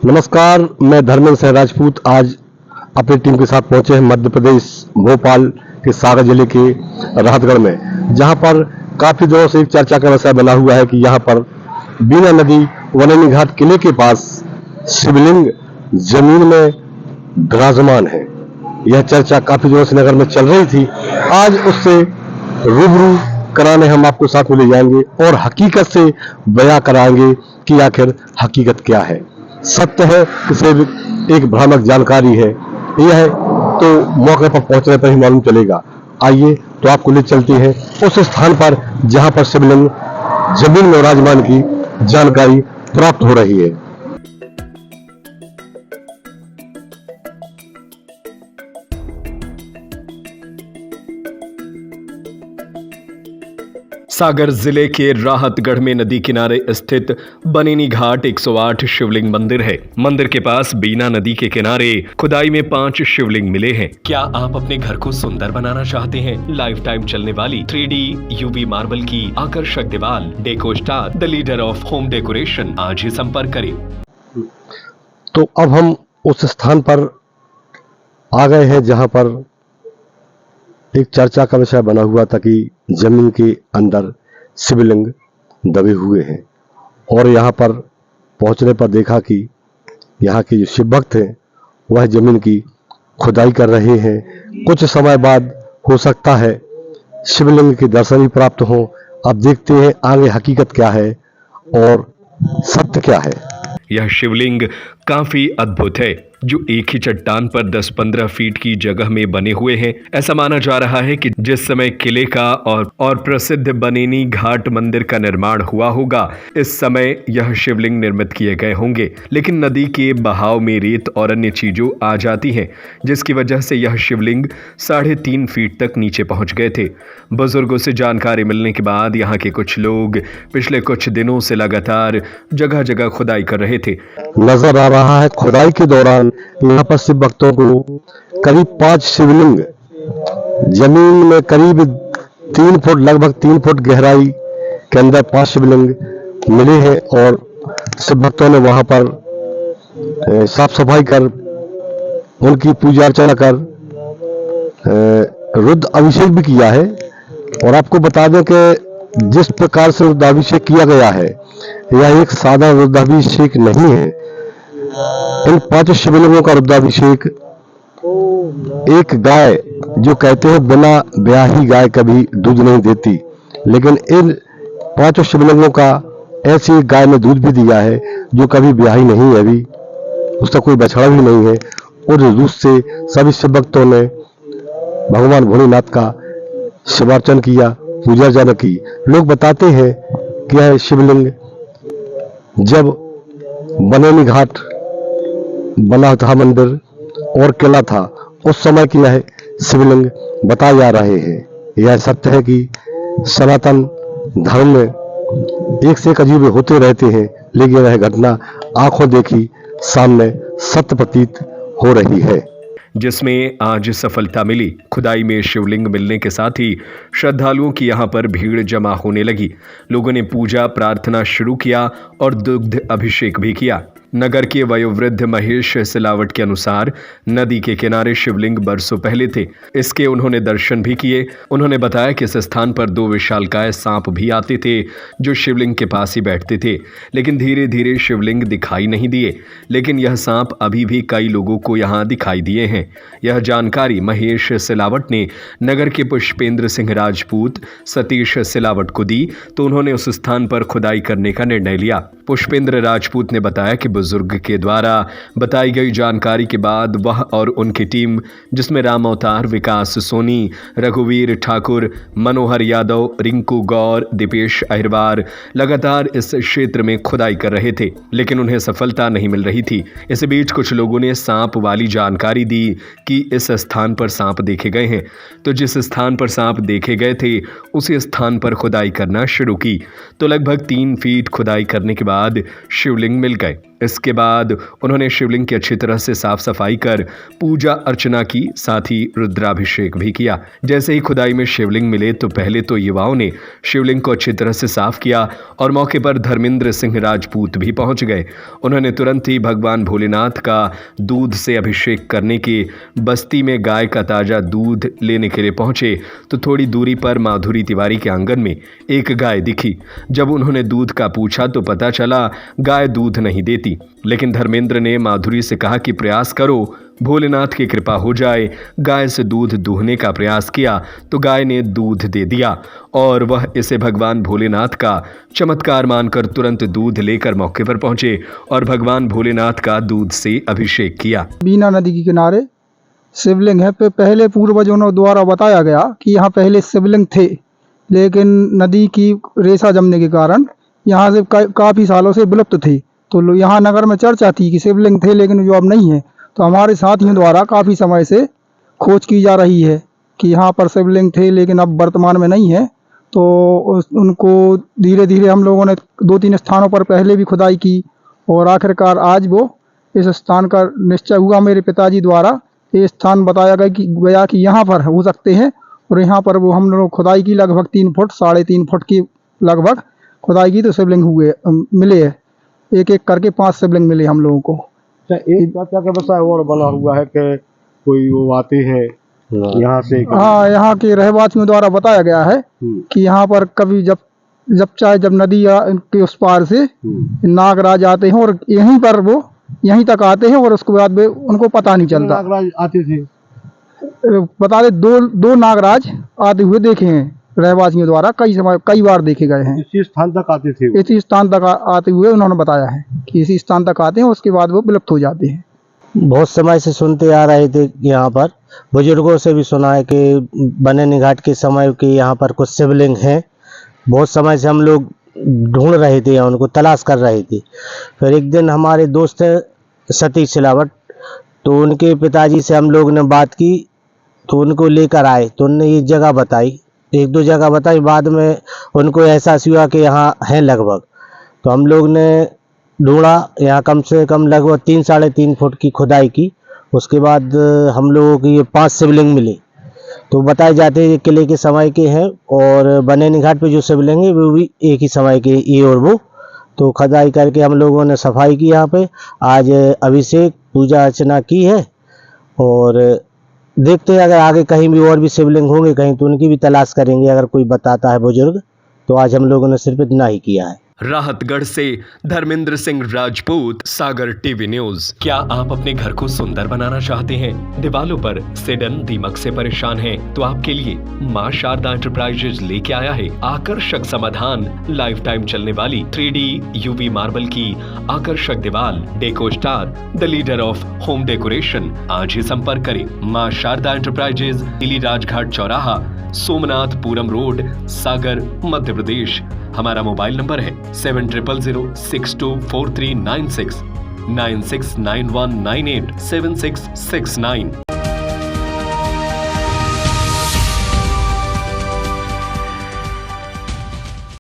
नमस्कार, मैं धर्मेंद्र सिंह राजपूत आज अपनी टीम के साथ पहुंचे हैं मध्य प्रदेश भोपाल के सागर जिले के राहतगढ़ में, जहां पर काफी दिनों से एक चर्चा का विषय बना हुआ है कि यहां पर बीना नदी वनैनी घाट किले के पास शिवलिंग जमीन में विराजमान है। यह चर्चा काफी दिनों से नगर में चल रही थी। आज उससे रूबरू कराने हम आपको साथ में ले जाएंगे और हकीकत से बयां कराएंगे कि आखिर हकीकत क्या है, सत्य है कि सिर्फ एक भ्रामक जानकारी है। यह है तो मौके पर पहुंचने पर ही मालूम चलेगा। आइए तो आपको ले चलते हैं उस स्थान पर जहां पर शिवलिंग जमीन में विराजमान की जानकारी प्राप्त हो रही है। सागर जिले के राहतगढ़ में नदी किनारे स्थित बनेनी घाट 108 शिवलिंग मंदिर है। मंदिर के पास बीना नदी के किनारे खुदाई में 5 शिवलिंग मिले हैं। क्या आप अपने घर को सुंदर बनाना चाहते हैं? लाइफ टाइम चलने वाली 3D UV मार्बल की आकर्षक दीवार deco star, the leader of home decoration, आज ही संपर्क करें। तो अब हम उस स्थान पर आ गए हैं जहां पर एक चर्चा का विषय बना हुआ था कि जमीन के अंदर शिवलिंग दबे हुए हैं, और यहाँ पर पहुंचने पर देखा कि यहाँ के जो शिव भक्त हैं वह जमीन की खुदाई कर रहे हैं। कुछ समय बाद हो सकता है शिवलिंग के दर्शन भी प्राप्त हो। अब देखते हैं आगे हकीकत क्या है और सत्य क्या है। यह शिवलिंग काफी अद्भुत है, जो एक ही चट्टान पर 10-15 फीट की जगह में बने हुए हैं। ऐसा माना जा रहा है कि जिस समय किले का और प्रसिद्ध बनेनी घाट मंदिर का निर्माण हुआ होगा, इस समय यह शिवलिंग निर्मित किए गए होंगे, लेकिन नदी के बहाव में रेत और अन्य चीजों आ जाती हैं, जिसकी वजह से यह शिवलिंग 3.5 फीट तक नीचे पहुंच गए थे। बुजुर्गों से जानकारी मिलने के बाद यहाँ के कुछ लोग पिछले कुछ दिनों से लगातार जगह जगह खुदाई कर रहे थे। नजर आ रहा है खुदाई के दौरान यहाँ पर शिव भक्तों को करीब 5 शिवलिंग जमीन में करीब 3 फुट, लगभग 3 फुट गहराई के अंदर 5 शिवलिंग मिले हैं, और शिव भक्तों ने वहां पर साफ सफाई कर उनकी पूजा अर्चना कर रुद्र अभिषेक भी किया है। और आपको बता दें कि जिस प्रकार से रुद्राभिषेक किया गया है, यह एक सादा रुद्राभिषेक नहीं है। इन 5 शिवलिंगों का रुद्राभिषेक एक गाय, जो कहते हैं बिना ब्याही गाय कभी दूध नहीं देती, लेकिन इन 5 शिवलिंगों का ऐसी एक गाय ने दूध भी दिया है जो कभी ब्याही नहीं है, अभी उसका कोई बछड़ा भी नहीं है। और दूध से सभी शिव भक्तों ने भगवान भोलेनाथ का शिवार्चन किया, पूजा अर्चना की। लोग बताते हैं कि यह शिवलिंग जब बनेनी घाट बना था मंदिर और किला था, उस समय की यह शिवलिंग बताए जा रहे हैं। यह सत्य है कि सनातन धर्म में एक से एक अजीब होते रहते हैं, लेकिन यह घटना आंखों देखी सामने सत्य प्रतीत हो रही है, जिसमें आज सफलता मिली। खुदाई में शिवलिंग मिलने के साथ ही श्रद्धालुओं की यहां पर भीड़ जमा होने लगी। लोगों ने पूजा प्रार्थना शुरू किया और दुग्ध अभिषेक भी किया। नगर के वयोवृद्ध महेश सिलावट के अनुसार नदी के किनारे शिवलिंग बरसों पहले थे। इसके उन्होंने दर्शन भी किए। उन्होंने बताया कि इस स्थान पर 2 विशालकाय सांप भी आते थे, जो शिवलिंग के पास ही बैठते थे, लेकिन धीरे धीरे शिवलिंग दिखाई नहीं दिए। लेकिन यह सांप अभी भी कई लोगों को यहाँ दिखाई दिए हैं। यह जानकारी महेश सिलावट ने नगर के पुष्पेंद्र सिंह राजपूत सतीश सिलावट को दी, तो उन्होंने उस स्थान पर खुदाई करने का निर्णय लिया। पुष्पेंद्र राजपूत ने बताया कि बुजुर्ग के द्वारा बताई गई जानकारी के बाद वह और उनकी टीम, जिसमें राम अवतार, विकास सोनी, रघुवीर ठाकुर, मनोहर यादव, रिंकू गौर, दीपेश अहिरवार, लगातार इस क्षेत्र में खुदाई कर रहे थे, लेकिन उन्हें सफलता नहीं मिल रही थी। इस बीच कुछ लोगों ने सांप वाली जानकारी दी कि इस स्थान पर सांप देखे गए हैं, तो जिस स्थान पर सांप देखे गए थे उसी स्थान पर खुदाई करना शुरू की, तो लगभग 3 फीट खुदाई करने के बाद शिवलिंग मिल गए। इसके बाद उन्होंने शिवलिंग की अच्छी तरह से साफ सफाई कर पूजा अर्चना की, साथ ही रुद्राभिषेक भी किया। जैसे ही खुदाई में शिवलिंग मिले तो पहले तो युवाओं ने शिवलिंग को अच्छी तरह से साफ किया और मौके पर धर्मेंद्र सिंह राजपूत भी पहुंच गए। उन्होंने तुरंत ही भगवान भोलेनाथ का दूध से अभिषेक करने के बस्ती में गाय का ताजा दूध लेने के लिए पहुंचे तो थोड़ी दूरी पर माधुरी तिवारी के आंगन में एक गाय दिखी। जब उन्होंने दूध का पूछा तो पता चला गाय दूध नहीं देती, लेकिन धर्मेंद्र ने माधुरी से कहा कि प्रयास करो, भोलेनाथ की कृपा हो जाए। गाय से दूध दूहने का प्रयास किया तो गाय ने दूध दे दिया और वह इसे भगवान भोलेनाथ का चमत्कार मानकर तुरंत दूध लेकर मौके पर पहुंचे और भगवान भोलेनाथ का दूध से अभिषेक किया। बीना नदी के किनारे शिवलिंग है। पहले पूर्वजों द्वारा बताया गया कि यहाँ पहले शिवलिंग थे, लेकिन नदी की रेसा जमने के कारण यहाँ से काफ़ी सालों से विलुप्त थे। तो यहाँ नगर में चर्चा थी कि शिवलिंग थे, लेकिन जो अब नहीं है। तो हमारे साथियों द्वारा काफ़ी समय से खोज की जा रही है कि यहाँ पर शिवलिंग थे, लेकिन अब वर्तमान में नहीं है। तो उनको धीरे धीरे हम लोगों ने 2-3 स्थानों पर पहले भी खुदाई की और आखिरकार आज वो इस स्थान का निश्चय हुआ। मेरे पिताजी द्वारा ये स्थान बताया गया कि यहाँ पर हो सकते हैं और यहाँ पर वो हम लोग खुदाई की लगभग 3 फुट 3.5 फुट की लगभग खुदाई की तो शिवलिंग हुए मिले है। एक एक करके 5 शिवलिंग मिले हम लोगों को। एक क्या व्यवसाय और बना हुआ है कि कोई वो आते हैं यहाँ से? हाँ, यहाँ के रहवासियों द्वारा बताया गया है कि यहाँ पर कभी जब चाहे जब नदी के उस पार से नागराज आते हैं और यहीं पर वो यहीं तक आते हैं और उसके बाद उनको पता नहीं चलता। नागराज आते थे? बता दे, दो नागराज आते हुए देखे हैं रहवासियों द्वारा, कई बार देखे गए हैं। इसी स्थान तक आते थे? इसी स्थान तक आते हुए उन्होंने बताया है कि इसी स्थान तक आते हैं, उसके बाद वो विलुप्त हो जाते हैं। बहुत समय से सुनते आ रहे थे, यहाँ पर बुजुर्गों से भी सुना है कि बनैनी घाट के समय के यहाँ पर कुछ शिवलिंग हैं। बहुत समय से हम लोग ढूंढ रहे थे या उनको तलाश कर रहे थे। फिर एक दिन हमारे दोस्त है सतीश सिलावट, तो उनके पिताजी से हम लोग ने बात की तो उनको लेकर आए तो उनने ये जगह बताई, 1-2 जगह बताई। बाद में उनको एहसास हुआ कि यहाँ है लगभग, तो हम लोग ने ढूंढा। यहाँ कम से कम लगभग 3-3.5 फुट की खुदाई की। उसके बाद हम लोगों को ये 5 शिवलिंग मिले। तो बताए जाते हैं किले के समय के हैं और बनैनी घाट पे जो शिवलिंग है वो भी एक ही समय के, ये और वो। तो खुदाई करके हम लोगों ने सफाई की यहाँ पे। आज अभिषेक पूजा अर्चना की है और देखते हैं अगर आगे कहीं भी और भी शिवलिंग होंगे कहीं तो उनकी भी तलाश करेंगे, अगर कोई बताता है बुजुर्ग। तो आज हम लोगों ने सिर्फ इतना ही किया है। राहतगढ़ से धर्मेंद्र सिंह राजपूत, सागर टीवी न्यूज। क्या आप अपने घर को सुंदर बनाना चाहते हैं? दीवालों पर सिडन दीमक से परेशान हैं? तो आपके लिए मां शारदा एंटरप्राइजेज लेके आया है आकर्षक समाधान। लाइफ टाइम चलने वाली 3D UV मार्बल की आकर्षक दीवार, deco star, the leader of home decoration. आज ही संपर्क करें मां शारदा एंटरप्राइजेज, दिल्ली राजघाट चौराहा, सोमनाथपुरम रोड, सागर, मध्य प्रदेश। हमारा मोबाइल नंबर है 7000624396 9691987669।